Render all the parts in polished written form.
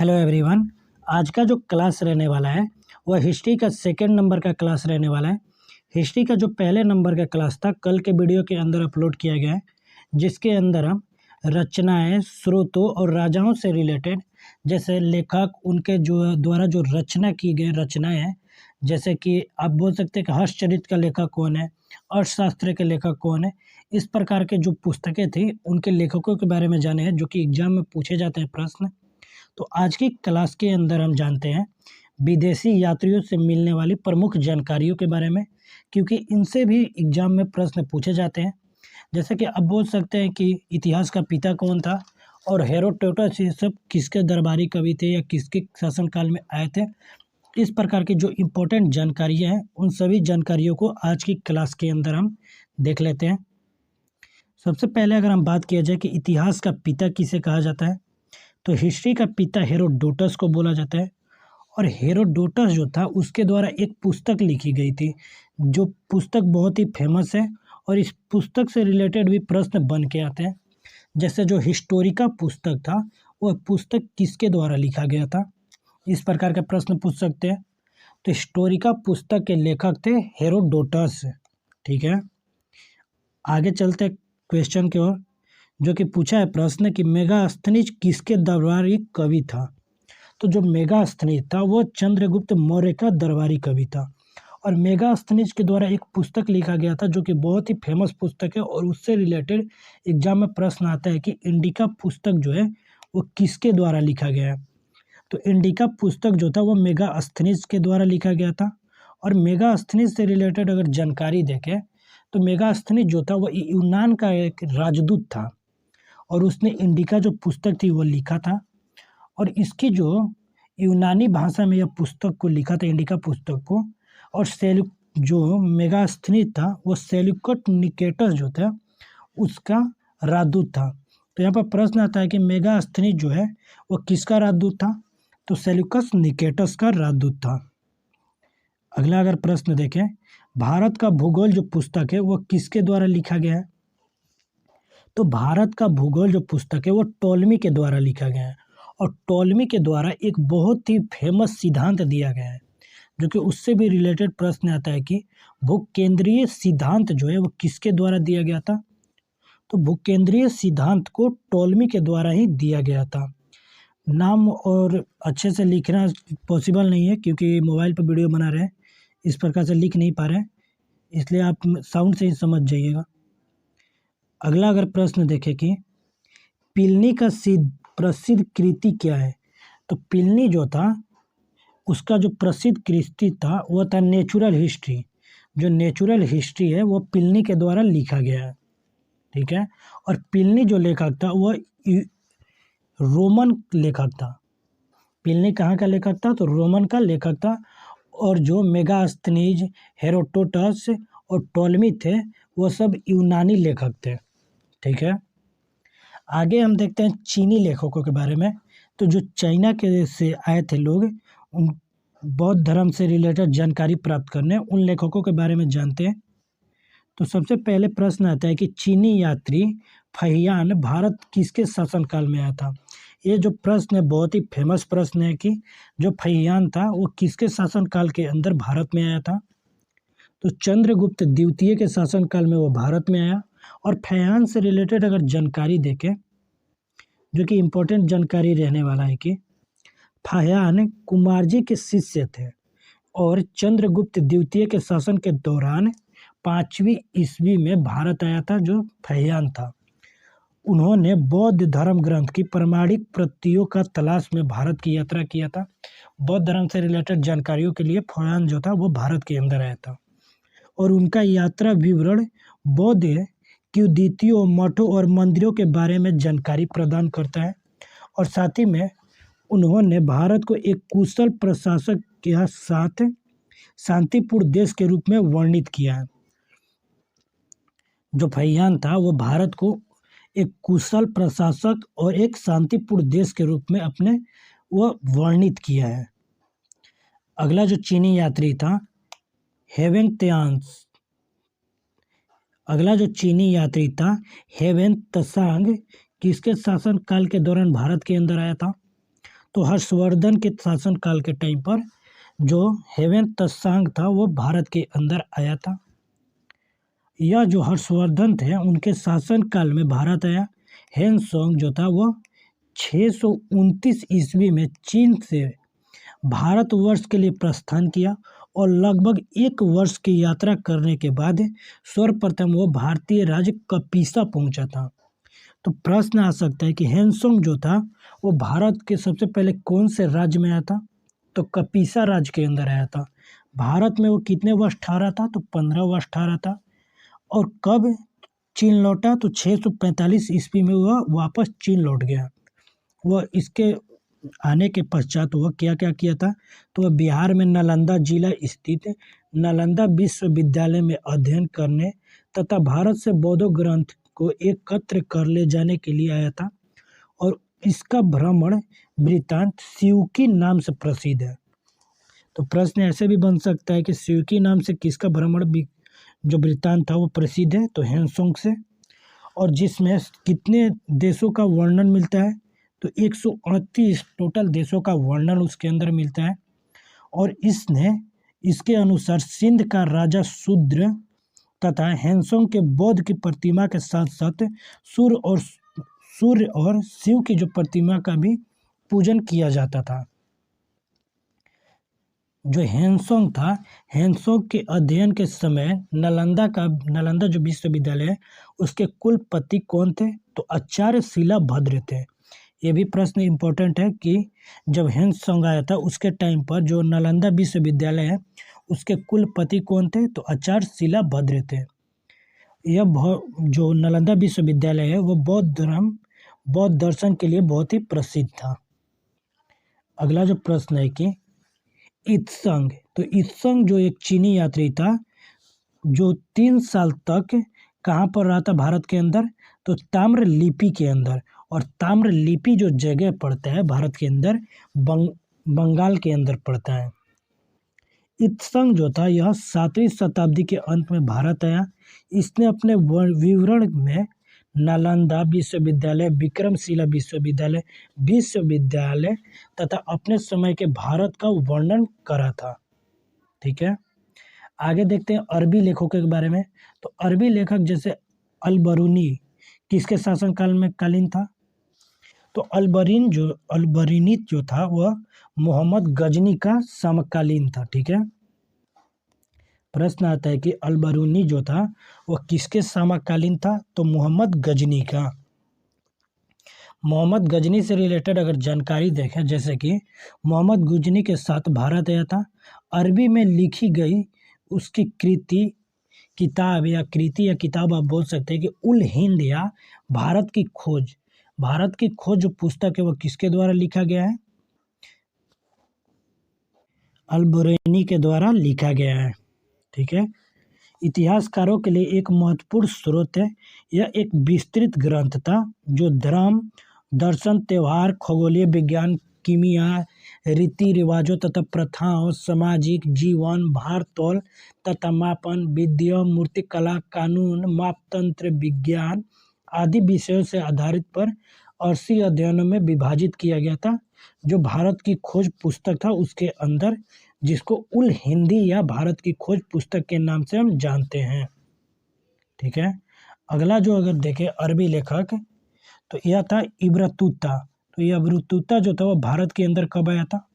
Hello everyone. आज का जो क्लास रहने वाला है वह हिस्ट्री का सेकंड नंबर का क्लास रहने वाला है। हिस्ट्री का जो पहले नंबर का क्लास था कल के वीडियो के अंदर अपलोड किया गया है, जिसके अंदर हम रचनाएं, स्रोतों और राजाओं से रिलेटेड जैसे लेखक उनके जो द्वारा जो रचना की गई रचनाएं हैं, जैसे कि आप बोल सकते हैं कि हर्षचरित का लेखक कौन है, अर्थशास्त्र के लेखक कौन है, इस प्रकार के जो पुस्तकें थी उनके लेखकों के बारे में जाने हैं जो कि एग्जाम में पूछे जाते हैं प्रश्न। तो आज की क्लास के अंदर हम जानते हैं विदेशी यात्रियों से मिलने वाली प्रमुख जानकारियों के बारे में, क्योंकि इनसे भी एग्जाम में प्रश्न पूछे जाते हैं। जैसे कि अब बोल सकते हैं कि इतिहास का पिता कौन था और हेरोडोटस ये सब किसके दरबारी कवि थे या किसके शासनकाल में आए थे। इस प्रकार की जो इम्पोर्टेंट जानकारियाँ हैं उन सभी जानकारियों को आज की क्लास के अंदर हम देख लेते हैं। सबसे पहले अगर हम बात किया जाए कि इतिहास का पिता किसे कहा जाता है, तो हिस्ट्री का पिता हेरोडोटस को बोला जाता है। और हेरोडोटस जो था उसके द्वारा एक पुस्तक लिखी गई थी, जो पुस्तक बहुत ही फेमस है और इस पुस्तक से रिलेटेड भी प्रश्न बन के आते हैं। जैसे जो हिस्टोरिका पुस्तक था वह पुस्तक किसके द्वारा लिखा गया था, इस प्रकार के प्रश्न पूछ सकते हैं। तो हिस्टोरिका पुस्तक के लेखक थे हेरोडोटस। ठीक है, आगे चलते क्वेश्चन की ओर, जो कि पूछा है प्रश्न कि मेगास्थनीज किसके दरबारी कवि था। तो जो मेगास्थनीज था वो चंद्रगुप्त मौर्य का दरबारी कवि था और मेगास्थनीज के द्वारा एक पुस्तक लिखा गया था जो कि बहुत ही फेमस पुस्तक है और उससे रिलेटेड एग्जाम में प्रश्न आता है कि इंडिका पुस्तक जो है वो किसके द्वारा लिखा गया है। तो इंडिका पुस्तक जो था वो मेगास्थनीज के द्वारा लिखा गया था। और मेगास्थनीज से रिलेटेड अगर जानकारी देखें तो मेगास्थनीज जो था वो यूनान का एक राजदूत था और उसने इंडिका जो पुस्तक थी वो लिखा था। और इसकी जो यूनानी भाषा में यह पुस्तक को लिखा था इंडिका पुस्तक को। और जो मेगास्थनीज था वो सेल्यूकस निकेटस जो था उसका राजदूत था। तो यहाँ पर प्रश्न आता है कि मेगास्थनीज जो है वो किसका राजदूत था, तो सेल्यूकस निकेटस का राजदूत था। अगला अगर प्रश्न देखें, भारत का भूगोल जो पुस्तक है वो किसके द्वारा लिखा गया है, तो भारत का भूगोल जो पुस्तक है वो टॉलमी के द्वारा लिखा गया है। और टॉलमी के द्वारा एक बहुत ही फेमस सिद्धांत दिया गया है जो कि उससे भी रिलेटेड प्रश्न आता है कि भूकेंद्रीय सिद्धांत जो है वो किसके द्वारा दिया गया था, तो भूकेंद्रीय सिद्धांत को टॉलमी के द्वारा ही दिया गया था। नाम और अच्छे से लिखना पॉसिबल नहीं है क्योंकि मोबाइल पर वीडियो बना रहे हैं, इस प्रकार से लिख नहीं पा रहे हैं, इसलिए आप साउंड से ही समझ जाइएगा। अगला अगर प्रश्न देखें कि प्लिनी का प्रसिद्ध कृति क्या है, तो प्लिनी जो था उसका जो प्रसिद्ध कृति था वह था नेचुरल हिस्ट्री। जो नेचुरल हिस्ट्री है वो प्लिनी के द्वारा लिखा गया है। ठीक है, और प्लिनी जो लेखक था वह रोमन लेखक था। प्लिनी कहाँ का लेखक था, तो रोमन का लेखक था। और जो मेगास्थनीज, हेरोडोटस और टॉलमी थे वो सब यूनानी लेखक थे। ठीक है, आगे हम देखते हैं चीनी लेखकों के बारे में। तो जो चाइना के से आए थे लोग, उन बौद्ध धर्म से रिलेटेड जानकारी प्राप्त करने उन लेखकों के बारे में जानते हैं। तो सबसे पहले प्रश्न आता है कि चीनी यात्री फहियान भारत किसके शासनकाल में आया था। ये जो प्रश्न है बहुत ही फेमस प्रश्न है कि जो फहियान था वो किसके शासनकाल के अंदर भारत में आया था, तो चंद्रगुप्त द्वितीय के शासनकाल में वो भारत में आया। और फहियान से रिलेटेड अगर जानकारी देखें जो कि इम्पोर्टेंट जानकारी रहने वाला है कि फहियान कुमारजी के शिष्य थे और चंद्रगुप्त द्वितीय के शासन के दौरान 5वीं ईस्वी में भारत आया था जो फहियान था। उन्होंने बौद्ध धर्म ग्रंथ की प्रमाणिक प्रतियों का तलाश में भारत की यात्रा किया था। बौद्ध धर्म से रिलेटेड जानकारियों के लिए फहियान जो था वो भारत के अंदर आया था और उनका यात्रा विवरण बौद्ध कुटीरों, मठों और मंदिरों के बारे में जानकारी प्रदान करता है। और साथ ही में उन्होंने भारत को एक कुशल प्रशासक के साथ शांतिपूर्ण देश के रूप में वर्णित किया है। जो फहियान था वो भारत को एक कुशल प्रशासक और एक शांतिपूर्ण देश के रूप में अपने वो वर्णित किया है। अगला जो चीनी यात्री था हेवेन त्सांग। अगला जो चीनी यात्री था हेवेन त्सांग किसके शासनकाल के दौरान भारत के अंदर आया था, तो हर्षवर्धन के शासनकाल के टाइम पर जो हेवेन त्सांग था वो भारत के अंदर आया था। यह जो हर्षवर्धन थे उनके शासनकाल में भारत आया। हेनसोंग जो था वो 629 ईस्वी में चीन से भारतवर्ष के लिए प्रस्थान किया और लगभग 1 वर्ष की यात्रा करने के बाद सर्वप्रथम वो भारतीय राज्य कपीसा पहुंचा था। तो प्रश्न आ सकता है कि हेनसोंग जो था वो भारत के सबसे पहले कौन से राज्य में आया था? तो कपीसा राज्य के अंदर आया था। भारत में वो कितने वर्ष ठहरा था? तो 15 वर्ष ठहरा था। और कब चीन लौटा? तो 645 ईस्वी में वह वापस चीन लौट गया। वह इसके आने के पश्चात वह क्या क्या किया था? तो वह बिहार में नालंदा जिला स्थित नालंदा विश्वविद्यालय में अध्ययन करने तथा भारत से बौद्ध ग्रंथ को एकत्र कर ले जाने के लिए आया था। और इसका भ्रमण वृत्तांत सियूकी नाम से प्रसिद्ध है। तो प्रश्न ऐसे भी बन सकता है कि सियूकी नाम से किसका भ्रमण जो वृत्तांत था वो प्रसिद्ध है? तो हेनसोंग से। और जिसमें कितने देशों का वर्णन मिलता है? तो 138 टोटल देशों का वर्णन उसके अंदर मिलता है। और इसके अनुसार सिंध का राजा शूद्र तथा हेनसोंग के बौद्ध की प्रतिमा के साथ साथ सूर्य और शिव की जो प्रतिमा का भी पूजन किया जाता था। जो हेनसोंग था, हेनसोंग के अध्ययन के समय नालंदा जो विश्वविद्यालय है उसके कुलपति कौन थे? तो आचार्य शिलाभद्र थे। ये भी प्रश्न इम्पोर्टेंट है कि जब हेनसोंग आया था उसके टाइम पर जो नालंदा विश्वविद्यालय है उसके कुलपति कौन थे? तो आचार्य शिलाभद्र थे। यह जो नालंदा विश्वविद्यालय है वो बौद्ध दर्शन के लिए बहुत ही प्रसिद्ध था। अगला जो प्रश्न है कि इत्संग, तो इत्संग जो एक चीनी यात्री था जो 3 साल तक कहाँ पर रहा था भारत के अंदर? तो ताम्र लिपि के अंदर। और ताम्र लिपि जो जगह पड़ता है भारत के अंदर बंगाल के अंदर पड़ता है। इत्संग जो था यह 7वीं शताब्दी के अंत में भारत आया। इसने अपने विवरण में नालंदा विश्वविद्यालय, विक्रमशिला विश्वविद्यालय तथा अपने समय के भारत का वर्णन करा था। ठीक है, आगे देखते हैं अरबी लेखकों के बारे में। तो अरबी लेखक जैसे अलबरूनी किसके शासनकाल में कालीन था? तो अलबरीनी जो था वह मोहम्मद गजनी का समकालीन था। ठीक है, प्रश्न आता है कि अलबरूनी जो था वह किसके समकालीन था? तो मोहम्मद गजनी का। मोहम्मद गजनी से रिलेटेड अगर जानकारी देखें, जैसे कि मोहम्मद गजनी के साथ भारत आया था। अरबी में लिखी गई उसकी किताब या किताब आप बोल सकते हैं कि उल हिंद या भारत की खोज जो पुस्तक है वह किसके द्वारा लिखा गया है? अलबरूनी के द्वारा लिखा गया है। ठीक है, इतिहासकारों के लिए एक महत्वपूर्ण स्रोत है। यह एक विस्तृत ग्रंथ था जो धर्म, दर्शन, त्योहार, खगोलीय विज्ञान, कीमिया, रीति रिवाजों तथा प्रथाओं, सामाजिक जीवन, भारतोल तथा मापन, विद्या, मूर्तिकला, कानून, मापतंत्र, विज्ञान आदि विषयों से आधारित पर 80 अध्ययनों में विभाजित किया गया था। जो भारत की खोज पुस्तक था उसके अंदर, जिसको उल हिंदी या भारत की खोज पुस्तक के नाम से हम जानते हैं। ठीक है, अगला जो अगर देखें अरबी लेखक, तो यह था इब्न बतूता। तो यह इब्न बतूता जो था वह भारत के अंदर कब आया था?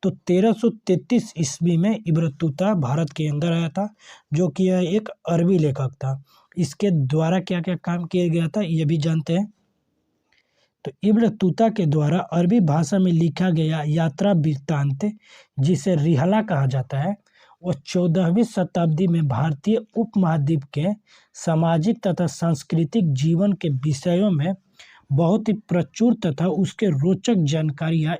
तो 1333 ईस्वी में इब्न बतूता भारत के अंदर आया था, जो कि यह एक अरबी लेखक था। इसके द्वारा क्या क्या काम किया गया था ये भी जानते हैं। तो इब्न बतूता के द्वारा अरबी भाषा में लिखा गया यात्रा वृत्तांत, जिसे रिहला कहा जाता है, वह 14वीं शताब्दी में भारतीय उपमहाद्वीप के सामाजिक तथा सांस्कृतिक जीवन के विषयों में बहुत ही प्रचुर तथा उसके रोचक जानकारियाँ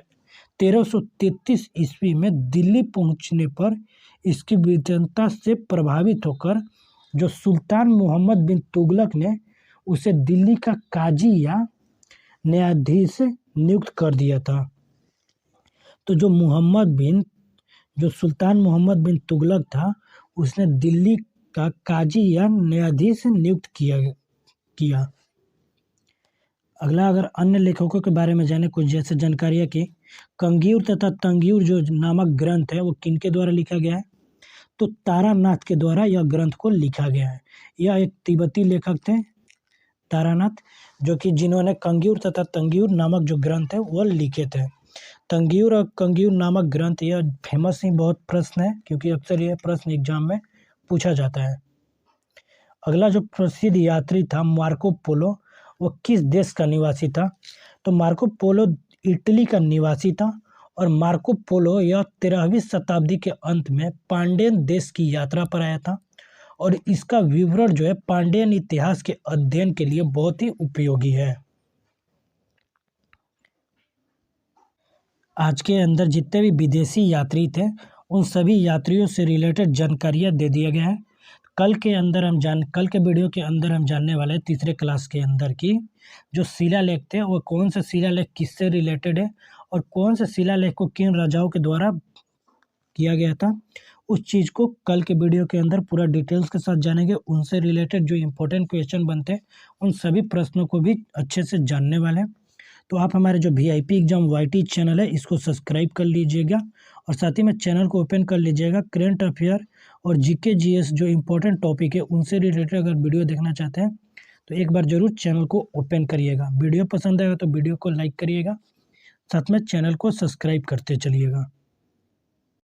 1333 ईस्वी में दिल्ली पहुंचने पर इसकी विद्वता से प्रभावित होकर जो सुल्तान मोहम्मद बिन तुगलक ने उसे दिल्ली का काजी या न्यायाधीश नियुक्त कर दिया था। तो जो सुल्तान मोहम्मद बिन तुगलक था उसने दिल्ली का काजी या न्यायाधीश नियुक्त किया। अगला अगर अन्य लेखकों के बारे में जाने कुछ जैसे जानकारियाँ की, कंगीर तथा तंगीर जो नामक ग्रंथ है वो किनके द्वारा लिखा गया है? तो तारानाथ के द्वारा यह ग्रंथ को लिखा गया है। यह एक तिब्बती लेखक थे तारानाथ, जो कि जिन्होंने कंगीर तथा तंगीर नामक जो ग्रंथ है वह लिखे थे। तंगीर और कंगीर नामक ग्रंथ यह फेमस ही बहुत प्रश्न है, क्योंकि अक्सर यह प्रश्न एग्जाम में पूछा जाता है। अगला जो प्रसिद्ध यात्री था मार्को पोलो, वो किस देश का निवासी था? तो मार्को पोलो इटली का निवासी था और मार्को पोलो यह 13वीं शताब्दी के अंत में पांडियन देश की यात्रा पर आया था और इसका विवरण जो है पांडियन इतिहास के अध्ययन के लिए बहुत ही उपयोगी है। आज के अंदर जितने भी विदेशी यात्री थे उन सभी यात्रियों से रिलेटेड जानकारियाँ दे दिया गया है। कल के वीडियो के अंदर हम जानने वाले हैं तीसरे क्लास के अंदर की जो शिलालेख थे वो कौन से शिलालेख किससे रिलेटेड है और कौन से शिलालेख को किन राजाओं के द्वारा किया गया था, उस चीज़ को कल के वीडियो के अंदर पूरा डिटेल्स के साथ जानेंगे। उनसे रिलेटेड जो इम्पोर्टेंट क्वेश्चन बनते हैं उन सभी प्रश्नों को भी अच्छे से जानने वाले हैं। तो आप हमारे जो VIP एग्जाम YT चैनल है इसको सब्सक्राइब कर लीजिएगा और साथ ही में चैनल को ओपन कर लीजिएगा। करंट अफेयर और GK GS जो इम्पोर्टेंट टॉपिक है उनसे रिलेटेड अगर वीडियो देखना चाहते हैं तो एक बार ज़रूर चैनल को ओपन करिएगा। वीडियो पसंद आएगा तो वीडियो को लाइक करिएगा, साथ में चैनल को सब्सक्राइब करते चलिएगा।